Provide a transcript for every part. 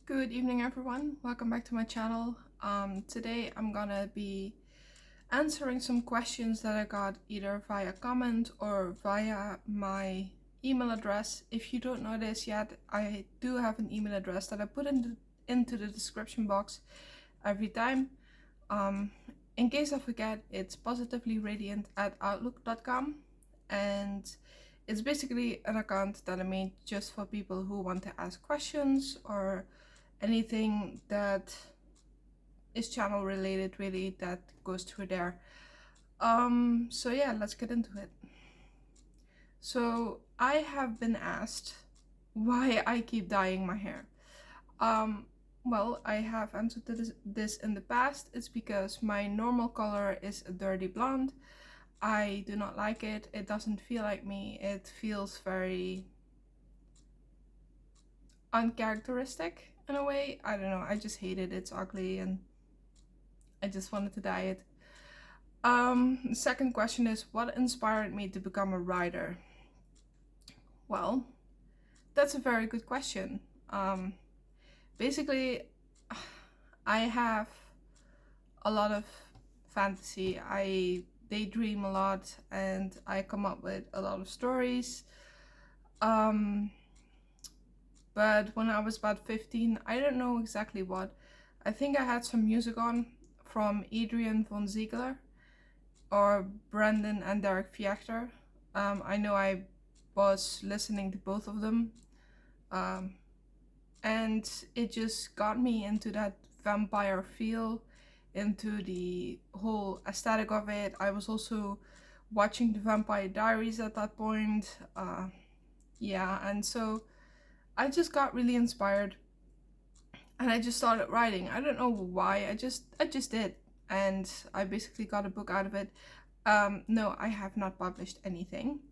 Good evening, everyone. Welcome back to my channel. Today I'm gonna be answering some questions that I got either via comment or via my email address. If you don't know this yet, I do have an email address that I put into the description box every time. In case I forget, it's PositivelyRadiant@outlook.com, and it's basically an account that I made just for people who want to ask questions or anything that is channel related, really, that goes through there. So yeah, let's get into it. So I have been asked why I keep dyeing my hair. Well, I have answered this in the past. It's because my normal color is a dirty blonde. I do not like it. It doesn't feel like me. It feels very uncharacteristic in a way. I don't know. I just hate it. It's ugly and I just wanted to dye it. The second question is, what inspired me to become a writer? Well, that's a very good question. Basically, I have a lot of fantasy. I daydream a lot and I come up with a lot of stories. But when I was about 15, I don't know exactly what. I think I had some music on from Adrian von Ziegler or Brandon and Derek Fiechter. I know I was listening to both of them. And it just got me into that vampire feel, into the whole aesthetic of it. I was also watching the Vampire Diaries at that point. Yeah, and so I just got really inspired and I just started writing. I don't know why, I just did, and I basically got a book out of it. No, I have not published anything.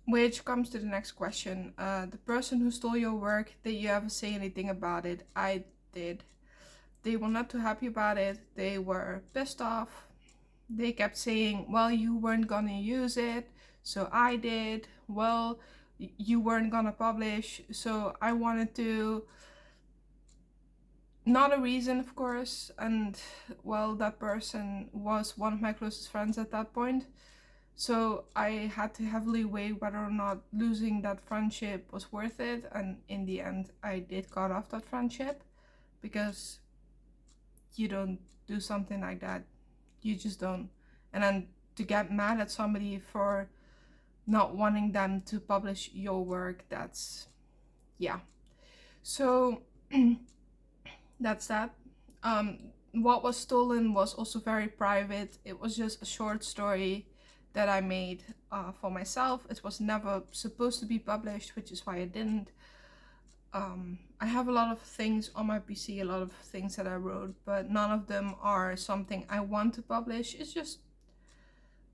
Which comes to the next question. The person who stole your work, did you ever say anything about it? I did. They were not too happy about it. They were pissed off. They kept saying, well, you weren't gonna use it, so I did. Well, you weren't gonna publish, so I wanted to. Not a reason, of course, and well, that person was one of my closest friends at that point. So I had to heavily weigh whether or not losing that friendship was worth it, and in the end I did cut off that friendship, because you don't do something like that. You just don't. And then to get mad at somebody for not wanting them to publish your work, that's, yeah. So that's that. What was stolen was also very private. It was just a short story that I made for myself. It was never supposed to be published, which is why I didn't. I have a lot of things on my PC, a lot of things that I wrote, but none of them are something I want to publish. It's just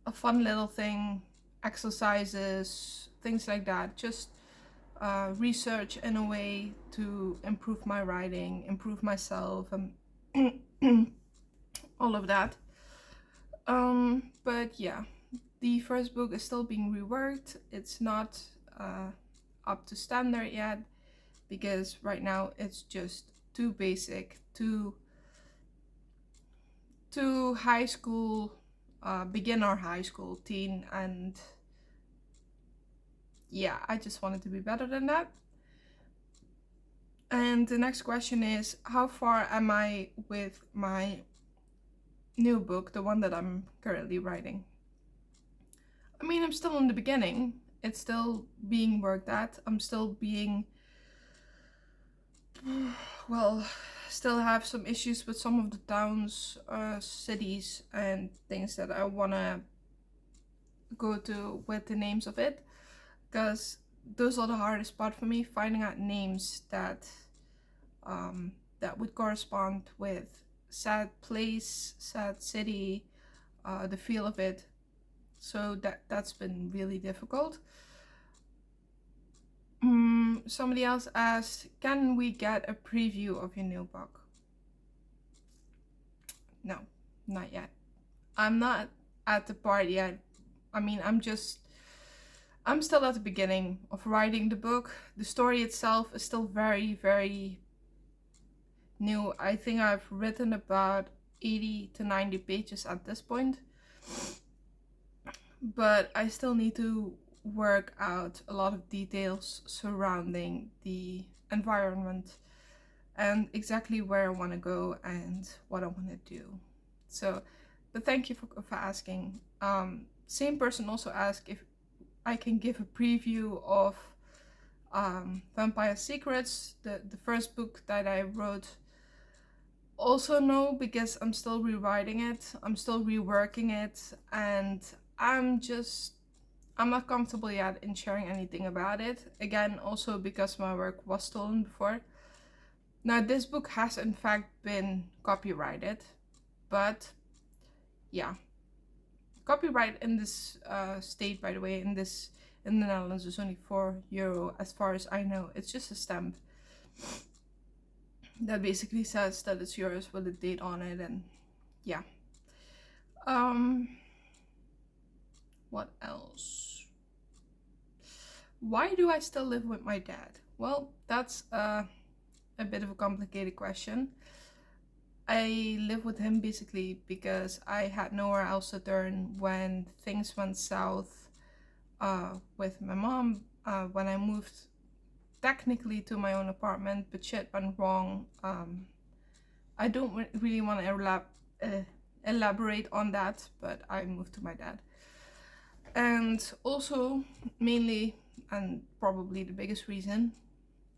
a fun little thing, exercises, things like that. Just research in a way to improve my writing, improve myself, and all of that. But yeah, the first book is still being reworked. It's not up to standard yet, because right now it's just too basic, too high school, beginner high school, teen, and yeah, I just wanted to be better than that. And the next question is, how far am I with my new book, the one that I'm currently writing? I mean, I'm still in the beginning. It's still being worked at. I'm still being, well, still have some issues with some of the towns, cities, and things that I wanna go to with the names of it, because those are the hardest part for me, finding out names that that would correspond with said place, said city, the feel of it. So that's been really difficult. Somebody else asked, can we get a preview of your new book? No, not yet. I'm not at the part yet. I mean, I'm still at the beginning of writing the book. The story itself is still very, very new. I think I've written about 80 to 90 pages at this point, but I still need to work out a lot of details surrounding the environment and exactly where I want to go and what I want to do. So, but thank you for asking. Same person also asked if I can give a preview of Vampire Secrets, the first book that I wrote. Also no, because I'm still rewriting it, I'm still reworking it, and I'm not comfortable yet in sharing anything about it. Again, also because my work was stolen before. Now this book has in fact been copyrighted, but yeah, copyright in this state, by the way, in the Netherlands is only €4 as far as I know. It's just a stamp that basically says that it's yours with a date on it, and yeah. What else? Why do I still live with my dad? Well, that's a bit of a complicated question. I live with him basically because I had nowhere else to turn when things went south with my mom. When I moved technically to my own apartment, but shit went wrong. I don't really want to elaborate on that, but I moved to my dad. And also, mainly, and probably the biggest reason,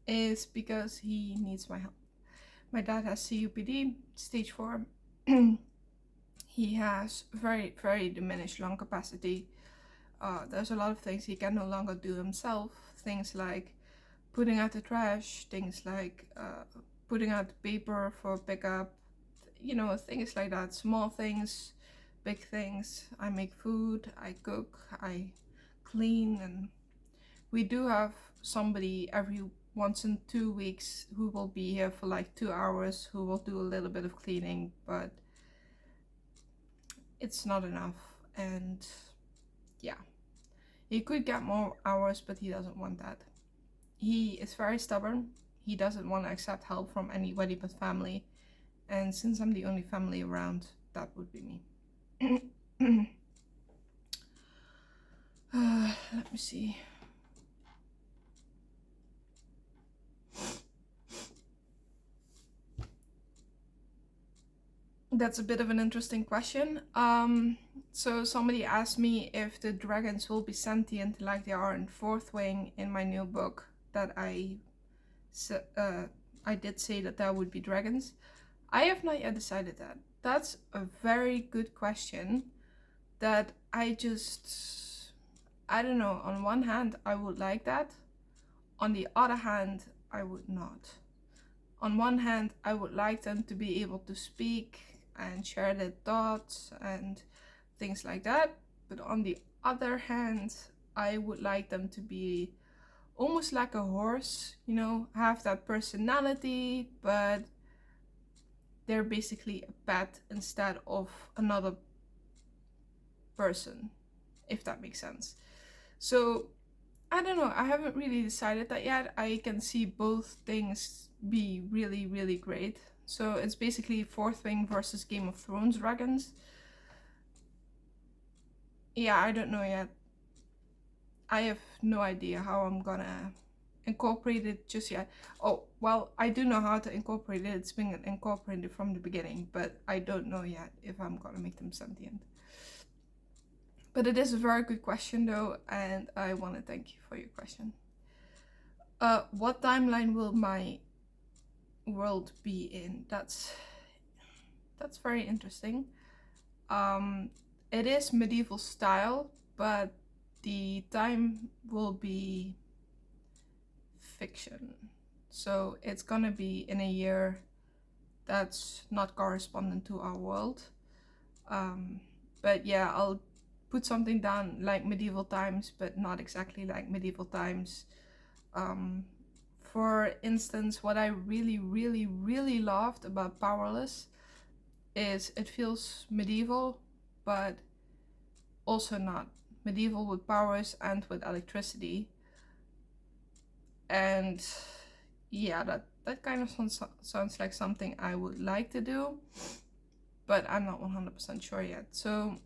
is because he needs my help. My dad has COPD, stage 4. He has very, very diminished lung capacity. There's a lot of things he can no longer do himself. Things like putting out the trash, things like putting out the paper for pickup, you know, things like that. Small things, big things. I make food, I cook, I clean, and we do have somebody every once in 2 weeks who will be here for like 2 hours, who will do a little bit of cleaning, but it's not enough. And yeah, he could get more hours, but he doesn't want that. He is very stubborn. He doesn't want to accept help from anybody but family. And since I'm the only family around, that would be me. Let me see. That's a bit of an interesting question. So somebody asked me if the dragons will be sentient like they are in Fourth Wing in my new book that I did say that would be dragons. I have not yet decided that. That's a very good question that I don't know. On one hand, I would like that. On the other hand, I would not. On one hand, I would like them to be able to speak and share their thoughts and things like that. But on the other hand, I would like them to be almost like a horse, you know, have that personality, but they're basically a pet instead of another person, if that makes sense. So I don't know, I haven't really decided that yet. I can see both things be really, really great. So it's basically Fourth Wing versus Game of Thrones dragons. Yeah, I don't know yet. I have no idea how I'm gonna incorporate it just yet. Oh, well, I do know how to incorporate it. It's been incorporated from the beginning, but I don't know yet if I'm gonna make them sentient. But it is a very good question though, and I want to thank you for your question. What timeline will my world be in? That's very interesting. It is medieval style, but the time will be fiction. So it's gonna be in a year that's not correspondent to our world. But yeah, I'll put something down like medieval times, but not exactly like medieval times. For instance, what I really, really, really loved about Powerless is it feels medieval, but also not. medieval with powers and with electricity. And yeah, that kind of sounds like something I would like to do, but I'm not 100% sure yet. So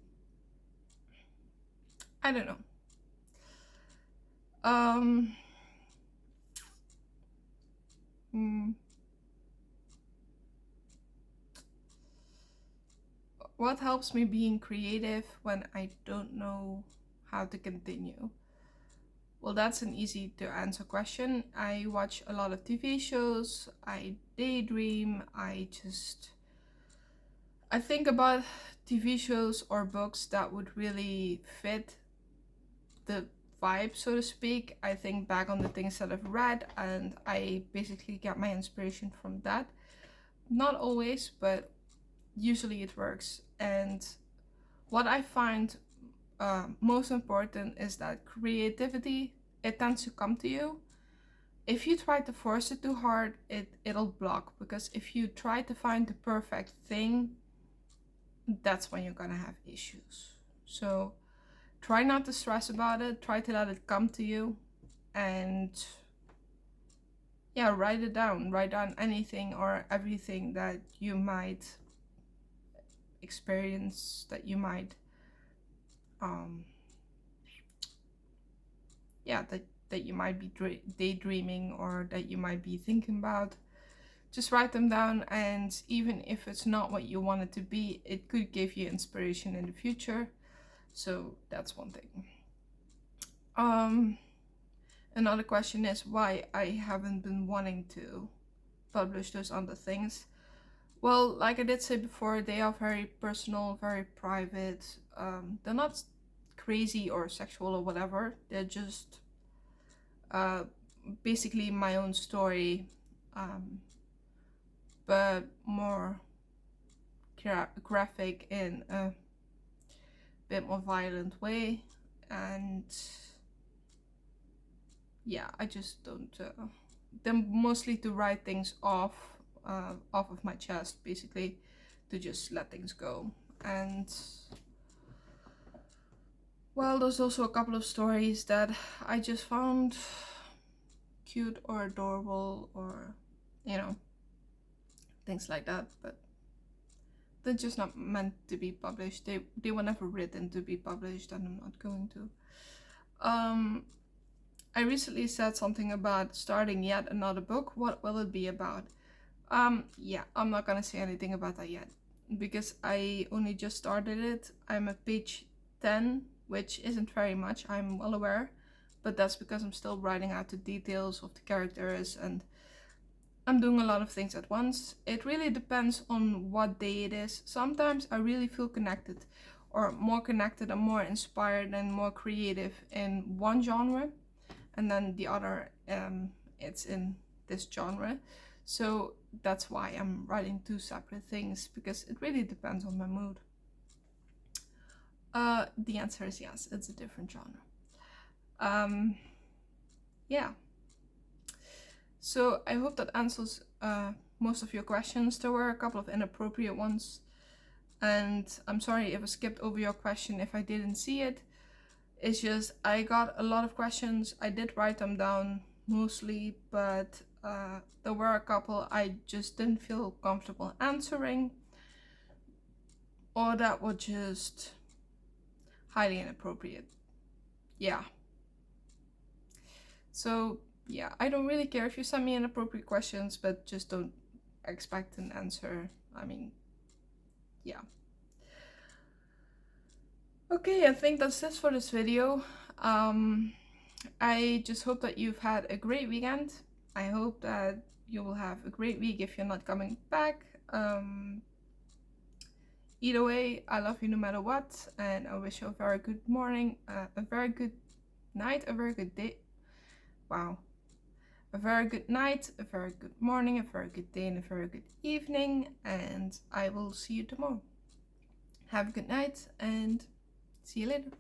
I don't know. Hmm, what helps me being creative when I don't know how to continue? Well, that's an easy to answer question. I watch a lot of TV shows, I daydream, I think about TV shows or books that would really fit the vibe, so to speak. I think back on the things that I've read and I basically get my inspiration from that. Not always, but usually it works. And what I find most important is that creativity, it tends to come to you. If you try to force it too hard, it'll block, because if you try to find the perfect thing, that's when you're gonna have issues. So try not to stress about it, try to let it come to you, and yeah, write it down. Write down anything or everything that you might experience, that you might um yeah, that you might be daydreaming, or that you might be thinking about. Just write them down, and even if it's not what you want it to be, it could give you inspiration in the future. So that's one thing. Another question is why I haven't been wanting to publish those other things. Well, like I did say before, they are very personal, very private. They're not crazy or sexual or whatever. They're just uh, basically my own story, um, but more graphic in a bit more violent way. And yeah, I just don't. They're mostly to write things off of my chest, basically, to just let things go. And well, there's also a couple of stories that I just found cute or adorable, or you know, things like that, but they're just not meant to be published. They were never written to be published, and I'm not going to. I recently said something about starting yet another book. What will it be about? Yeah, I'm not gonna say anything about that yet, because I only just started it. I'm at page 10, which isn't very much, I'm well aware, but that's because I'm still writing out the details of the characters, and I'm doing a lot of things at once. It really depends on what day it is. Sometimes I really feel connected, or more connected and more inspired and more creative in one genre, and then the other, it's in this genre. So that's why I'm writing two separate things, because it really depends on my mood. The answer is yes, it's a different genre. Yeah. So I hope that answers most of your questions. There were a couple of inappropriate ones, and I'm sorry if I skipped over your question if I didn't see it. It's just I got a lot of questions. I did write them down mostly, but there were a couple I just didn't feel comfortable answering, or that were just highly inappropriate. Yeah. So yeah, I don't really care if you send me inappropriate questions, but just don't expect an answer. I mean, yeah. Okay, I think that's it for this video. I just hope that you've had a great weekend. I hope that you will have a great week if you're not coming back. Either way, I love you no matter what, and I wish you a very good morning, a very good night, a very good day. Wow. A very good night, a very good morning, a very good day, and a very good evening, and I will see you tomorrow. Have a good night, and see you later.